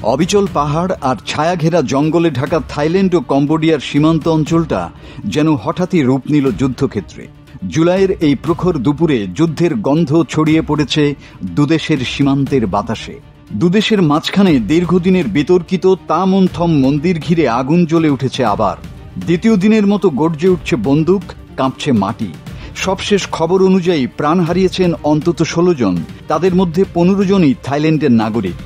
অবিচল পাহাড় আর ছায়াঘেরা জঙ্গলে ঢাকা থাইল্যান্ড ও কম্বোডিয়ার সীমান্ত অঞ্চলটা যেন হঠাৎই রূপ নিল যুদ্ধক্ষেত্রে। জুলাইয়ের এই প্রখর দুপুরে যুদ্ধের গন্ধ ছড়িয়ে পড়েছে দুদেশের সীমান্তের বাতাসে। দুদেশের মাঝখানে দীর্ঘদিনের বিতর্কিত তামনথম মন্দির ঘিরে আগুন জ্বলে উঠেছে আবার। দ্বিতীয় দিনের মতো গর্জে উঠছে বন্দুক, কাঁপছে মাটি। সবশেষ খবর অনুযায়ী প্রাণ হারিয়েছেন অন্তত 16 জন, তাদের মধ্যে 15 জনই থাইল্যান্ডের নাগরিক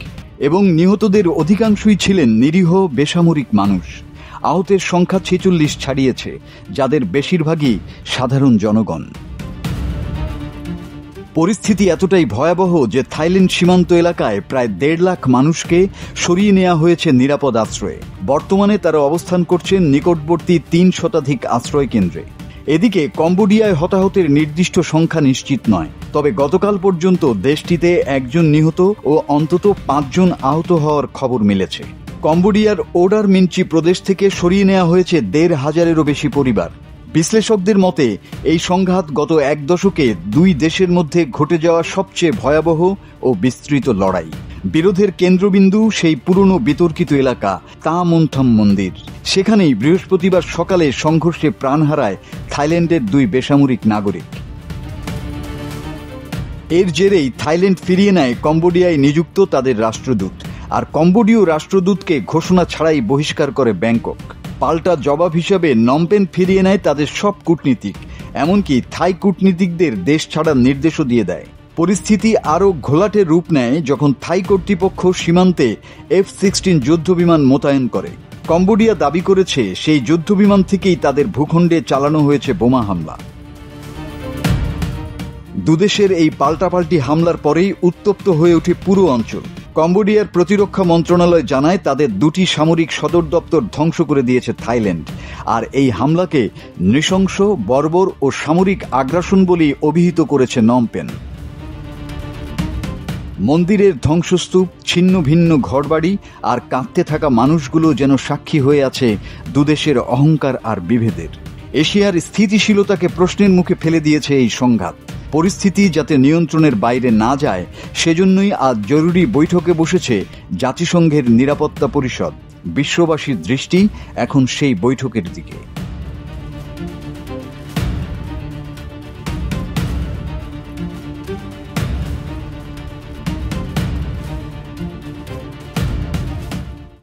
এবং নিহতদের অধিকাংশই ছিলেন নিরীহ বেসামরিক মানুষ। আহতের সংখ্যা 46 ছাড়িয়েছে, যাদের বেশিরভাগই সাধারণ জনগণ। পরিস্থিতি এতটাই ভয়াবহ যে থাইল্যান্ড সীমান্ত এলাকায় প্রায় 1.5 লাখ মানুষকে সরিয়ে নেওয়া হয়েছে নিরাপদ আশ্রয়ে। বর্তমানে তারা অবস্থান করছেন নিকটবর্তী 3 শতাধিক আশ্রয় কেন্দ্রে। এদিকে কম্বোডিয়ায় হতাহতের নির্দিষ্ট সংখ্যা নিশ্চিত নয়, তবে গতকাল পর্যন্ত দেশটিতে 1 জন নিহত ও অন্তত 5 জন আহত হওয়ার খবর মিলেছে। কম্বোডিয়ার ওডার মিনচি প্রদেশ থেকে সরিয়ে নেওয়া হয়েছে 1,500-এরও বেশি পরিবার। বিশ্লেষকদের মতে এই সংঘাত গত 1 দশকে 2 দেশের মধ্যে ঘটে যাওয়া সবচেয়ে ভয়াবহ ও বিস্তৃত লড়াই। বিরোধের কেন্দ্রবিন্দু সেই পুরনো বিতর্কিত এলাকা তামনথম মন্দির। সেখানেই বৃহস্পতিবার সকালে সংঘর্ষে প্রাণ হারায় থাইল্যান্ডের 2 বেসামরিক নাগরিক। এর জেরেই থাইল্যান্ড ফিরিয়ে নেয় কম্বোডিয়ায় নিযুক্ত তাদের রাষ্ট্রদূত, আর কম্বোডীয় রাষ্ট্রদূতকে ঘোষণা ছাড়াই বহিষ্কার করে ব্যাংকক। পাল্টা জবাব হিসাবে নমপেন ফিরিয়ে নেয় তাদের সব কূটনীতিক, এমনকি থাই কূটনীতিকদের দেশ ছাড়ার নির্দেশও দিয়ে দেয়। পরিস্থিতি আরও ঘোলাটে রূপ নেয় যখন থাই কর্তৃপক্ষ সীমান্তে F-16 যুদ্ধবিমান মোতায়েন করে। কম্বোডিয়া দাবি করেছে সেই যুদ্ধবিমান থেকেই তাদের ভূখণ্ডে চালানো হয়েছে বোমা হামলা। দুদেশের এই পাল্টাপাল্টি হামলার পরেই উত্তপ্ত হয়ে ওঠে পুরো অঞ্চল। কম্বোডিয়ার প্রতিরক্ষা মন্ত্রণালয় জানায় তাদের 2টি সামরিক সদর দপ্তর ধ্বংস করে দিয়েছে থাইল্যান্ড, আর এই হামলাকে নৃশংস, বর্বর ও সামরিক আগ্রাসন বলেই অভিহিত করেছে নমপেন। মন্দিরের ধ্বংসস্তূপ, ছিন্ন ভিন্ন ঘরবাড়ি আর কাঁদতে থাকা মানুষগুলো যেন সাক্ষী হয়ে আছে দুদেশের অহংকার আর বিভেদের। এশিয়ার স্থিতিশীলতাকে প্রশ্নের মুখে ফেলে দিয়েছে এই সংঘাত। পরিস্থিতি যাতে নিয়ন্ত্রণের বাইরে না যায় সেজন্যই আজ জরুরি বৈঠকে বসেছে জাতিসংঘের নিরাপত্তা পরিষদ। বিশ্ববাসীর দৃষ্টি এখন সেই বৈঠকের দিকে।